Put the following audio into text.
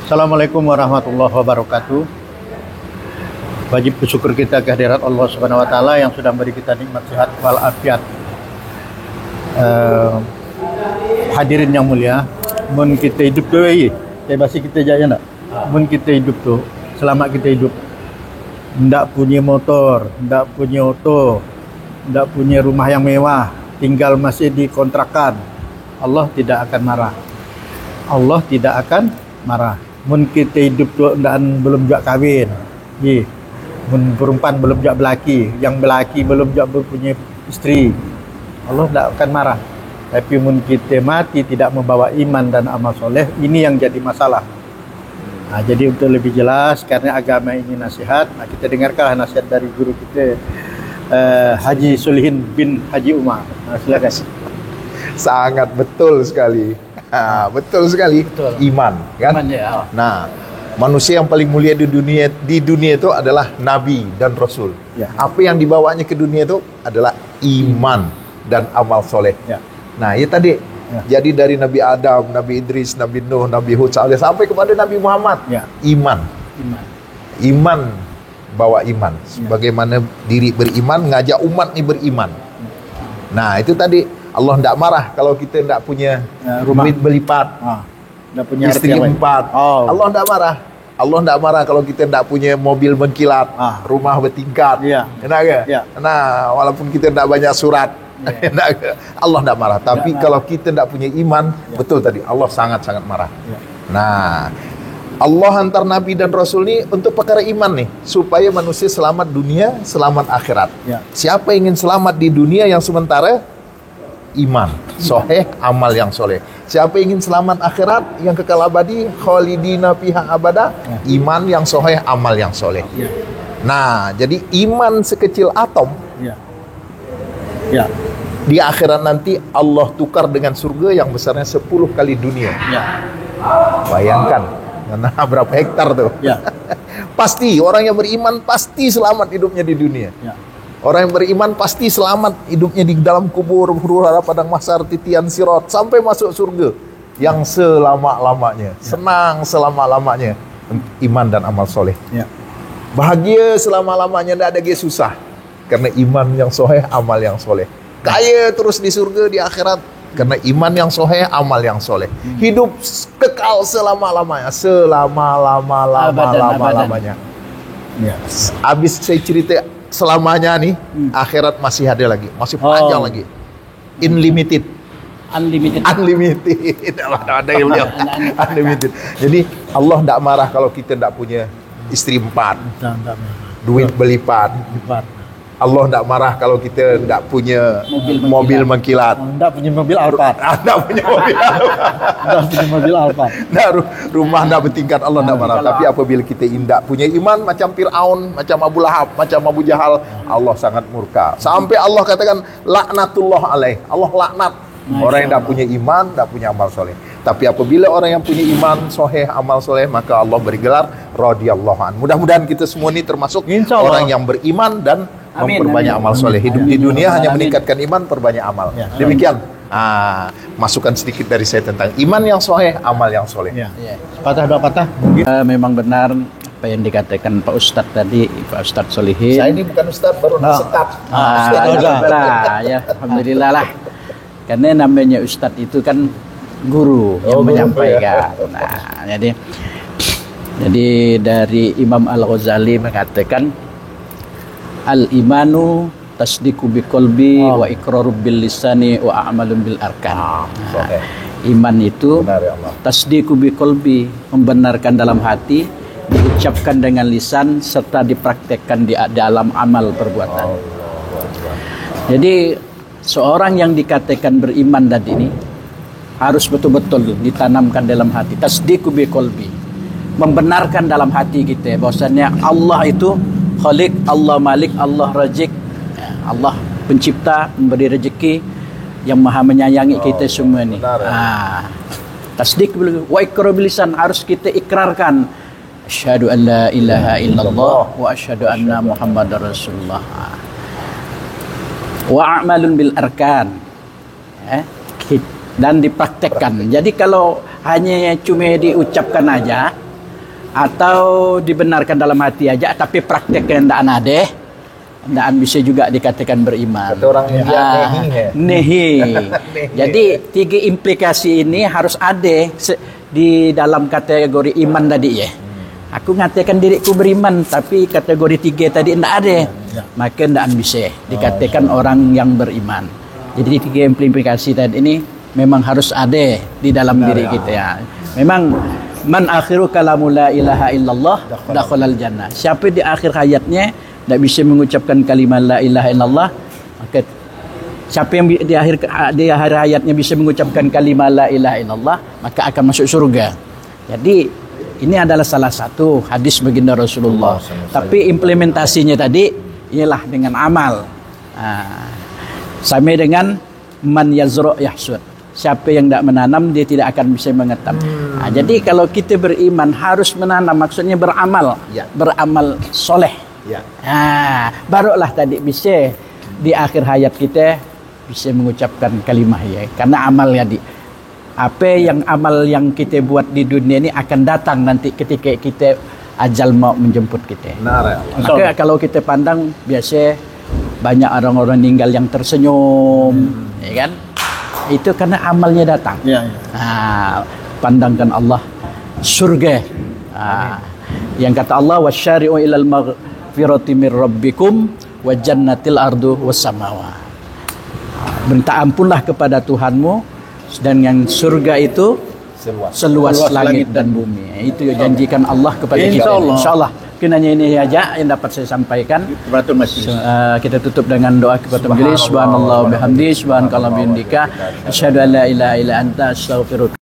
Assalamualaikum warahmatullahi wabarakatuh. Wajib bersyukur kita kehadirat Allah Subhanahu wa taala yang sudah memberi kita nikmat sehat wal afiat. Hadirin yang mulia, mun kita hidup tu basi kita jaya nak. Mun kita hidup tu, selama kita hidup ndak punya motor, ndak punya auto, ndak punya rumah yang mewah, tinggal masih di kontrakan, Allah tidak akan marah. Allah tidak akan marah. Mun kita hidup tu dan belum juga kahwin, mun perempuan belum juga belaki, yang belaki belum juga berpunya isteri, Allah tidak akan marah. Tapi mun kita mati tidak membawa iman dan amal soleh, ini yang jadi masalah. Jadi untuk lebih jelas, karena agama ini nasihat, kita dengarkan nasihat dari guru kita, Haji Solihin bin Haji Umar. Silakan. Sangat betul sekali. Betul sekali. Betul. Iman, kan? Iman, ya. Nah, manusia yang paling mulia di dunia itu adalah nabi dan rasul. Ya. Apa yang dibawanya ke dunia itu adalah iman dan amal soleh. Ya. Nah, ya tadi. Ya. Jadi dari Nabi Adam, Nabi Idris, Nabi Nuh, Nabi Hud sampai kepada Nabi Muhammad. Ya. Iman. Bawa iman. Ya. Sebagaimana diri beriman, ngajak umat ni beriman. Nah, itu tadi. Allah tidak marah kalau kita tidak punya duit berlipat, punya istri 4. Allah tidak marah. Allah tidak marah kalau kita tidak punya mobil mengkilat, rumah bertingkat. Enak ke? Nah, walaupun kita tidak banyak surat, enak ke? Allah tidak marah. Tapi kalau kita tidak punya iman, betul tadi, Allah sangat-sangat marah. Nah, Allah hantar Nabi dan Rasul ni untuk perkara iman nih, supaya manusia selamat dunia, selamat akhirat. Siapa yang ingin selamat di dunia yang sementara? Iman, soheh, amal yang soleh. Siapa ingin selamat akhirat, yang kekal abadi, khalidina fiha abada, iman yang soheh, amal yang soleh. Nah, jadi iman sekecil atom, di akhirat nanti Allah tukar dengan surga yang besarnya 10 kali dunia. Bayangkan, nah, berapa hektar tuh? Pasti orang yang beriman pasti selamat hidupnya di dunia. Orang yang beriman pasti selamat hidupnya di dalam kubur, huru-hara padang mahsyar, titian sirat, sampai masuk surga yang selama-lamanya, senang selama-lamanya, iman dan amal soleh. Bahagia selama-lamanya, tidak ada yang susah, karena iman yang soleh, amal yang soleh. Kaya terus di surga di akhirat, karena iman yang soleh, amal yang soleh. Hidup kekal selama-lamanya, selama-lama-lama-lamanya. Habis saya cerita selamanya nih, akhirat masih ada lagi, masih panjang lagi, unlimited. Ada yang bilang unlimited. Jadi Allah tidak marah kalau kita tidak punya istri 4, duit berlipat. Allah tidak marah kalau kita tidak punya mobil mengkilat. Tidak punya mobil Alphard. Tidak punya mobil Alphard. Rumah tidak bertingkat, Allah tidak marah. Tapi apabila kita tidak punya iman, macam Fir'aun, macam Abu Lahab, macam Abu Jahal, Allah sangat murka. Sampai Allah katakan laknatullah alaih, Allah laknat orang yang tidak punya iman, tidak punya amal soleh. Tapi apabila orang yang punya iman soheh, amal soleh, maka Allah beri gelar radhiyallahu an. Mudah-mudahan kita semua ini termasuk orang yang beriman dan memperbanyak amal soleh. Hidup di dunia hanya meningkatkan iman, perbanyak amal. Demikian masukan sedikit dari saya tentang iman yang soleh, amal yang soleh. Patah dua patah. Memang benar apa yang dikatakan Pak Ustadz tadi, Pak Ustadz Solihin. Saya ini bukan Ustadz, baru Ustadz. Ya, alhamdulillah lah. Karena namanya Ustadz itu kan guru yang menyampaikan. Nah, jadi dari Imam Al-Ghazali mengatakan al-imanu tasdiqu biqalbi wa iqraru bil lisani wa a'malun bil arkan. Iman itu tasdiqu biqalbi, membenarkan dalam hati, diucapkan dengan lisan serta dipraktekkan di dalam amal perbuatan. Jadi seorang yang dikatakan beriman tadi ini harus betul-betul ditanamkan dalam hati, tasdiqu biqalbi, membenarkan dalam hati kita bahwasanya Allah itu Khalik, Allah Malik, Allah Razik, Allah pencipta, memberi rezeki, yang maha menyayangi kita semua ni. Tasdik wa iqrar bil lisan, harus kita ikrarkan asyhadu an la ilaha illallah wa asyhadu anna muhammadar rasulullah. Wa a'malun bil arkan, dan dipraktekkan. Jadi kalau hanya cuma diucapkan aja, atau dibenarkan dalam hati aja tapi prakteknya ndak ada, ndak bisa juga dikatakan beriman. Kata orang India, nehi. Jadi tiga implikasi ini harus ada di dalam kategori iman tadi ya. Aku ngatakan diriku beriman tapi kategori 3 tadi ndak ada. Maka ndak bisa dikatakan orang yang beriman. Jadi 3 implikasi tadi ini memang harus ada di dalam diri kita ya. Memang man akhiru kalamu la ilaha illallah dakhalal jannah. Siapa di akhir hayatnya tidak bisa mengucapkan kalimat la ilaha illallah, maka siapa yang di akhir hayatnya bisa mengucapkan kalimat la ilaha illallah, maka akan masuk surga. Jadi ini adalah salah satu hadis baginda Rasulullah. Tapi implementasinya tadi ialah dengan amal. Sama dengan man yazra' yahsud. Siapa yang tidak menanam dia tidak akan bisa mengetam. Jadi kalau kita beriman harus menanam, maksudnya beramal, beramal soleh. Barulah tadi bisa di akhir hayat kita bisa mengucapkan kalimah ya. Karena amal tadi, apa yang amal yang kita buat di dunia ini akan datang nanti ketika kita ajal mau menjemput kita. Maka kalau kita pandang biasa banyak orang-orang meninggal yang tersenyum, ya kan? Itu karena amalnya datang. Pandangkan Allah surga. Yang kata Allah wasyari'u ilal maghfirati mir rabbikum wa jannatil ardu was samawa. Minta ampunlah kepada Tuhanmu dan yang surga itu seluas langit dan bumi. Itu janjikan Allah kepada kita. Insyaallah. Kenanya ini aja yang dapat saya sampaikan. Kita tutup dengan doa kepada majelis. Subhanallah wa bihamdihi, subhanakallah bihamdika, asyhadu an la ilaha illa anta, astaghfiruka.